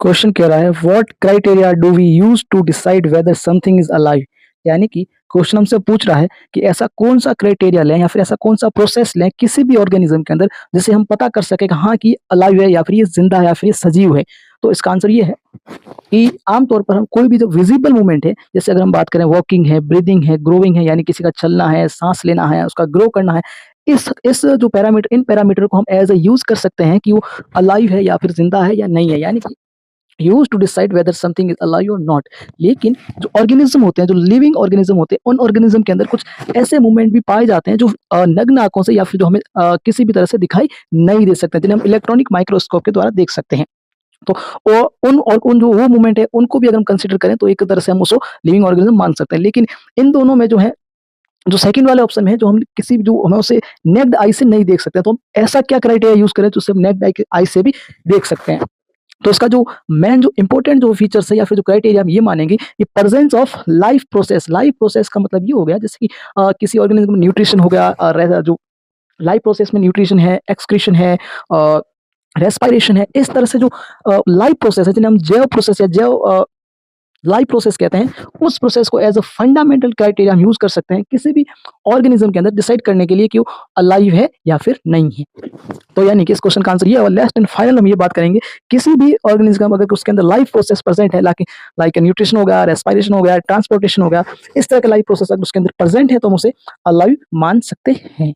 Question कह रहा है what criteria do we use to decide whether something is alive. यानी कि क्वेश्चन हमसे पूछ रहा है कि ऐसा कौन सा क्राइटेरिया लें या फिर ऐसा कौन सा प्रोसेस लें किसी भी ऑर्गेनिज्म के अंदर जिससे हम पता कर सके कि हाँ कि अलाइव है या फिर ये जिंदा है या फिर ये सजीव है। तो इसका आंसर ये है कि आमतौर पर हम कोई भी जो विजिबल मूवमेंट है, जैसे अगर हम बात करें वॉकिंग है, ब्रीदिंग है, ग्रोइंग है, यानी किसी का चलना है, सांस लेना है, उसका ग्रो करना है, इस जो पैरामीटर इन पैरामीटर को हम एज ए यूज कर सकते हैं कि वो अलाइव है या फिर जिंदा है या नहीं है, यानी कि use to decide whether something is alive और नॉट। लेकिन जो ऑर्गेनिज्म होते हैं, जो लिविंग ऑर्गेनिज्म होते हैं, उन ऑर्गेनिज्म के अंदर कुछ ऐसे मूवमेंट भी पाए जाते हैं जो नग्न आंखों से या फिर जो हमें किसी भी तरह से दिखाई नहीं दे सकते, जिन्हें हम इलेक्ट्रॉनिक माइक्रोस्कोप के द्वारा देख सकते हैं। तो उन जो वो मूवमेंट है उनको भी अगर हम कंसिडर करें तो एक तरह से हम उसको लिविंग ऑर्गेनिज्म मान सकते हैं। लेकिन इन दोनों में जो है, जो सेकंड वाले ऑप्शन है, जो हम किसी भी जो हमें उसे नेक्ड आई से नहीं देख सकते, तो हम ऐसा क्या क्राइटेरिया यूज करें जिससे हम नेक्ड आई से भी देख सकते हैं। तो इसका जो मेन जो इंपॉर्टेंट जो फीचर्स है या फिर जो क्राइटेरिया हम ये मानेंगे, ये presence of life process. Life process का मतलब ये हो गया जैसे कि किसी ऑर्गेनिज्म में न्यूट्रिशन हो गया, जो लाइफ प्रोसेस में न्यूट्रिशन है, एक्सक्रीशन है, रेस्पिरेशन है, इस तरह से जो लाइफ प्रोसेस है, जिन्हें हम जैव प्रोसेस या जैव लाइफ प्रोसेस कहते हैं, उस प्रोसेस को एज अ फंडामेंटल क्राइटेरिया हम यूज कर सकते हैं किसी भी ऑर्गेनिज्म के अंदर डिसाइड करने के लिए कि वो अलाइव है या फिर नहीं है। तो यानी कि इस क्वेश्चन का आंसर ये है। और लास्ट एंड फाइनल हम ये बात करेंगे, किसी भी ऑर्गेनिज्म अगर उसके अंदर लाइफ प्रोसेस प्रेजेंट है, लाइक न्यूट्रिशन हो गया, रेस्पिरेशन हो गया, ट्रांसपोर्टेशन हो गया, इस तरह का लाइफ प्रोसेस अगर उसके अंदर प्रेजेंट है तो हम उसे अलाइव मान सकते हैं।